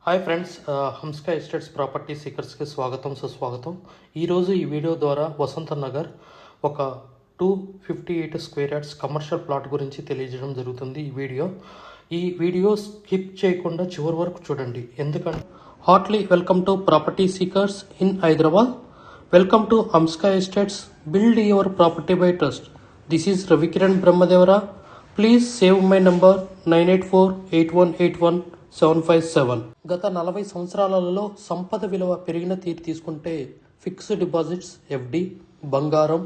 Hi friends, హంస్కా estates property సీకర్స్కి స్వాగతం సుస్వాగతం. ఈరోజు ఈ వీడియో ద్వారా వసంత నగర్ ఒక 258 స్క్వేర్ యార్డ్స్ కమర్షియల్ ప్లాట్ గురించి తెలియజేయడం జరుగుతుంది. ఈ వీడియో స్కిప్ చేయకుండా చివరి వరకు చూడండి, ఎందుకంటే heartily welcome to property seekers in Hyderabad. Welcome to Hamska estates, build your property by trust. This is Ravikiran Brahmadevara. Please save my number 9848181757. గత 40 సంవత్సరాలలో సంపద విలువ పెరిగిన తీరు తీసుకుంటే ఫిక్స్డ్ డిపాజిట్స్, ఎఫ్డి, బంగారం,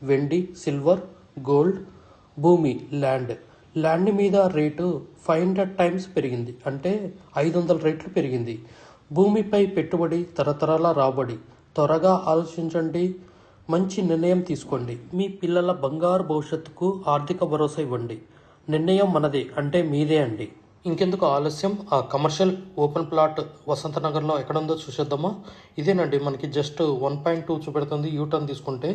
వెండి, సిల్వర్, గోల్డ్, భూమి, ల్యాండ్ మీద రేటు 500 టైమ్స్ పెరిగింది, అంటే 500 రెట్లు పెరిగింది. భూమిపై పెట్టుబడి తరతరాల రాబడి. త్వరగా ఆలోచించండి, మంచి నిర్ణయం తీసుకోండి. మీ పిల్లల బంగారు భవిష్యత్తుకు ఆర్థిక భరోసా ఇవ్వండి. నిర్ణయం మనదే, అంటే మీదే అండి. ఇంకెందుకు ఆలస్యం, ఆ కమర్షియల్ ఓపెన్ ప్లాట్ వసంత నగర్లో ఎక్కడుందో చూసేద్దామా. ఇదేనండి, మనకి జస్ట్ 1.2 చూపెడుతుంది యూటర్న్ తీసుకుంటే.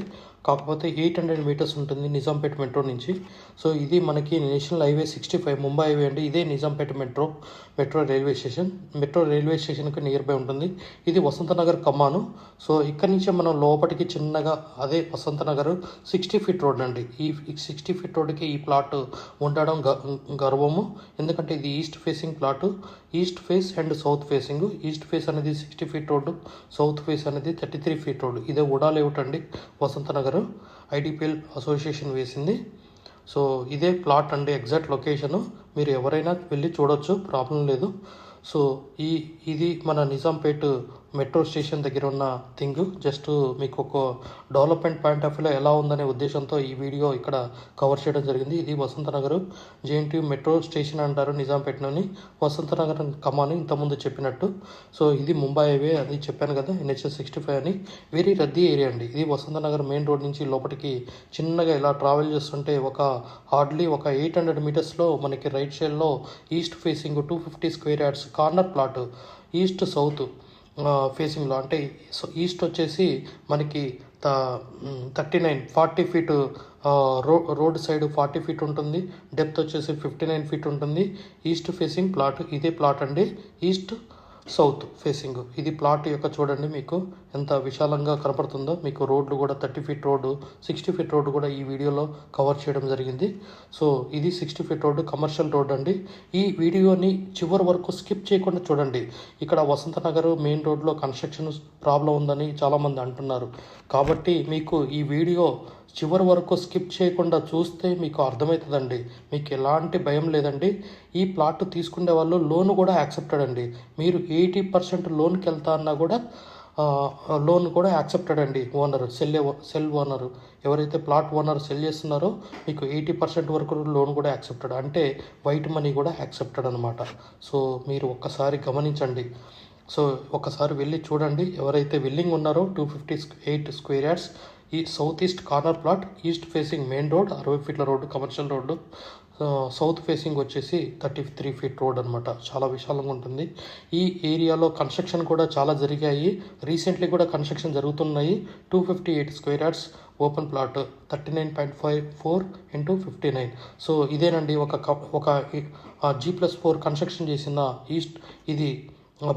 కాకపోతే 800 మీటర్స్ ఉంటుంది నిజాంపేట మెట్రో నుంచి. సో ఇది మనకి నేషనల్ హైవే 65 ముంబై హైవే అండి. ఇదే నిజాంపేట మెట్రో రైల్వే స్టేషన్కి నియర్ బై ఉంటుంది. ఇది వసంత నగర్ కమ్మాను. సో ఇక్కడి నుంచే మనం లోపలికి చిన్నగా అదే వసంత నగర్ 60 ఫీట్ రోడ్ అండి. ఈ 60 ఫీట్ రోడ్కి ఈ ప్లాట్ ఉండడం గర్వము, ఎందుకంటే ఇది east facing plot. East face and south facing. East face అనేది 60 ఫీట్ రోడ్డు, సౌత్ ఫేస్ అనేది 33 ఫీట్ రోడ్డు. ఇదే ఉడా లేఅవుట్ అండి, వసంత నగర్ ఐడిపిఎల్ అసోసియేషన్ వేసింది. సో ఇదే ప్లాట్ అండి, ఎగ్జాక్ట్ లొకేషను. మీరు ఎవరైనా వెళ్ళి చూడొచ్చు, ప్రాబ్లం లేదు. సో ఇది మన నిజాంపేట్ మెట్రో స్టేషన్ దగ్గర ఉన్న థింగ్. జస్ట్ మీకు ఒక డెవలప్మెంట్ పాయింట్ ఆఫ్ వ్యూలో ఎలా ఉందనే ఉద్దేశంతో ఈ వీడియో ఇక్కడ కవర్ చేయడం జరిగింది. ఇది వసంత నగర్ జేఎన్టీ మెట్రో స్టేషన్ అంటారు నిజాంపేటలోని. వసంత నగర్ కమాని ఇంతకుముందు చెప్పినట్టు. సో ఇది ముంబై హైవే అది చెప్పాను కదా, NH 65 అని. వెరీ రద్దీ ఏరియా అండి ఇది. వసంత నగర్ మెయిన్ రోడ్ నుంచి లోపలికి చిన్నగా ఇలా ట్రావెల్ చేస్తుంటే హార్డ్లీ ఒక 800 మీటర్స్లో మనకి రైట్ సైడ్లో east facing 250 square yards corner plot. East south ఫేసింగ్లో, అంటే ఈస్ట్ వచ్చేసి మనకి 40 ఫీట్ రోడ్ సైడ్ 40 ఫీట్ ఉంటుంది. డెప్త్ వచ్చేసి 59 ఫీట్ ఉంటుంది. ఈస్ట్ ఫేసింగ్ ప్లాట్ ఇదే ప్లాట్ అండి. ఈస్ట్ సౌత్ ఫేసింగ్ ఇది ప్లాట్ యొక్క చూడండి, మీకు ఎంత విశాలంగా కనపడుతుందో. మీకు రోడ్లు కూడా 30 ఫీట్ రోడ్డు, 60 ఫీట్ రోడ్డు కూడా ఈ వీడియోలో కవర్ చేయడం జరిగింది. సో ఇది 60 ఫీట్ రోడ్డు, కమర్షియల్ రోడ్ అండి. ఈ వీడియోని చివరి వరకు స్కిప్ చేయకుండా చూడండి. ఇక్కడ వసంత నగర్ మెయిన్ రోడ్లో కన్స్ట్రక్షన్ ప్రాబ్లం ఉందని చాలామంది అంటున్నారు. కాబట్టి మీకు ఈ వీడియో చివరి వరకు స్కిప్ చేయకుండా చూస్తే మీకు అర్థమవుతుందండి. మీకు ఎలాంటి భయం లేదండి. ఈ ప్లాట్ తీసుకునే వాళ్ళు లోన్ కూడా యాక్సెప్టెడ్ అండి. మీరు 80% లోన్కి వెళ్తా అన్నా కూడా లోన్ కూడా యాక్సెప్టెడ్ అండి. సెల్ ఓనర్ ఎవరైతే ప్లాట్ ఓనర్ సెల్ చేస్తున్నారో మీకు 80% వరకు లోన్ కూడా యాక్సెప్టెడ్, అంటే వైట్ మనీ కూడా యాక్సెప్టెడ్ అనమాట. సో మీరు ఒక్కసారి గమనించండి. సో ఒకసారి వెళ్ళి చూడండి. ఎవరైతే విల్లింగ్ ఉన్నారో 258 స్క్వేర్ యార్డ్స్, ఈ south east corner plot, east facing main road 60 ఫీట్ల road, commercial road. South facing వచ్చేసి 33 ఫీట్ రోడ్ అనమాట. చాలా విశాలంగా ఉంటుంది. ఈ ఏరియాలో కన్స్ట్రక్షన్ కూడా చాలా జరిగాయి. రీసెంట్లీ కూడా కన్స్ట్రక్షన్ జరుగుతున్నాయి. 258 square yards open plot, 39.54 x 59. So ఇదేనండి ఒక G+4 కన్స్ట్రక్షన్ చేసిన ఇది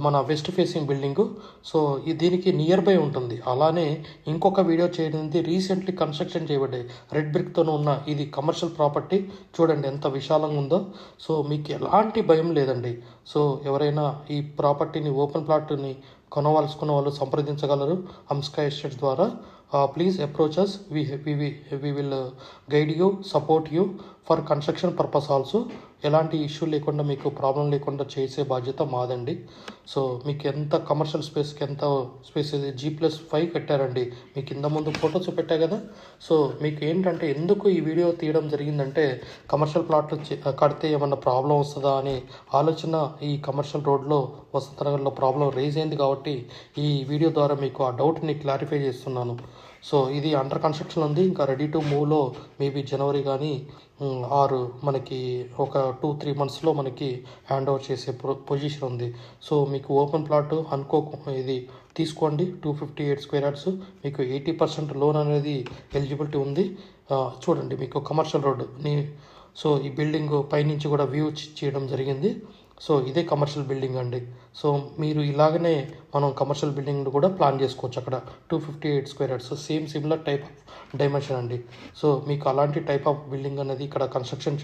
మన వెస్ట్ ఫేసింగ్ బిల్డింగు. సో దీనికి నియర్ బై ఉంటుంది. అలానే ఇంకొక వీడియో చేయడానికి రీసెంట్లీ కన్స్ట్రక్షన్ చేయబడ్డాయి రెడ్ బ్రిక్తో ఉన్న ఇది కమర్షియల్ ప్రాపర్టీ. చూడండి ఎంత విశాలంగా ఉందో. సో మీకు ఎలాంటి భయం లేదండి. సో ఎవరైనా ఈ ప్రాపర్టీని ఓపెన్ ప్లాట్ని కొనవలసుకున్న వాళ్ళు సంప్రదించగలరు హంస్కా ఎస్టేట్స్ ద్వారా. Please approach us. We will guide you, support you for construction purpose also. ఎలాంటి ఇష్యూ లేకుండా, మీకు ప్రాబ్లం లేకుండా చేసే బాధ్యత మాదండి. సో మీకు ఎంత కమర్షియల్ స్పేస్కి ఎంత స్పేస్ ఇది G+5 కట్టారండి. మీకు కింద ముందు ఫోటోస్ పెట్టా కదా. సో మీకు ఏంటంటే ఎందుకు ఈ వీడియో తీయడం జరిగిందంటే, కమర్షియల్ ప్లాట్లు కడితే ఏమన్నా ప్రాబ్లం వస్తుందా అని ఆలోచన ఈ కమర్షియల్ రోడ్లో వసంత నగర్లో ప్రాబ్లం రేజ్ అయింది. కాబట్టి ఈ వీడియో ద్వారా మీకు ఆ డౌట్ని క్లారిఫై చేస్తున్నాను. సో ఇది అండర్ కన్స్ట్రక్షన్ ఉంది, ఇంకా రెడీ టు మూవ్లో మేబీ జనవరి కానీ ఆరు మనకి ఒక 2-3 మంత్స్లో మనకి హ్యాండ్ ఓవర్ చేసే పొజిషన్ ఉంది. సో మీకు ఓపెన్ ప్లాట్ ఇది తీసుకోండి. 258 స్క్వేర్ యార్డ్స్, మీకు 80% లోన్ అనేది ఎలిజిబిలిటీ ఉంది. చూడండి మీకు కమర్షియల్ రోడ్డు సో ఈ బిల్డింగ్ పైనుంచి కూడా వ్యూ చేయడం జరిగింది. సో ఇదే కమర్షియల్ బిల్డింగ్ అండి. సో మీరు ఇలాగనే మనం కమర్షియల్ బిల్డింగ్ కూడా ప్లాన్ చేసుకోవచ్చు అక్కడ 258 square yards same similar type of dimension అండి. సో మీకు అలాంటి టైప్ ఆఫ్ బిల్డింగ్ అనేది ఇక్కడ కన్స్ట్రక్షన్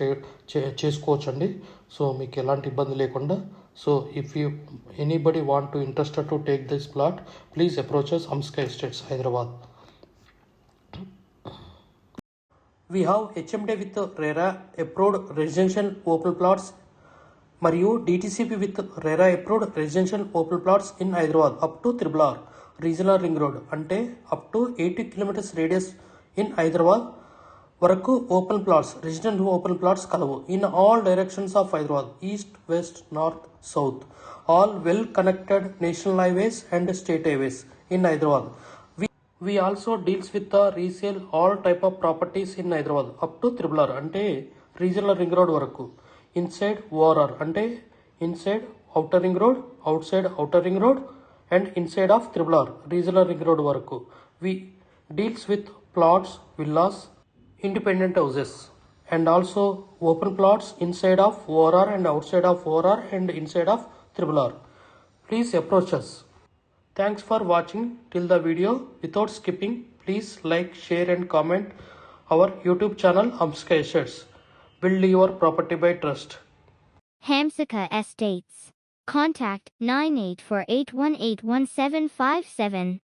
చేసుకోవచ్చు అండి. సో మీకు ఎలాంటి ఇబ్బంది లేకుండా. So if you anybody want to interested to take this plot, please approaches Amska estates, Hyderabad. We have HMD with RERA approved residential open plots మరియు DTCP with RERA approved residential open plots in Hyderabad up to Triple R regional ring road, అంటే up to 80 kilometres radius in Hyderabad వరకు open plots, resident open plots కలవు in all directions of Hyderabad, east, west, north, south, all well connected national highways and state highways in Hyderabad. We also deals with the resale all type of properties in Hyderabad up to Triple R, అంటే regional ring road వరకు. Inside ORR, అంటే inside outer ring road, outside outer ring road and inside of Triple R regional ring road వరకు. We deals with plots, villas, independent houses and also open plots inside of ORR and outside of ORR and inside of Triple R. Please approach us. Thanks for watching till the video. Without skipping, please like, share and comment our YouTube channel Hamsika Estates. Build your property by trust. Hamsika Estates. Contact 9848181757.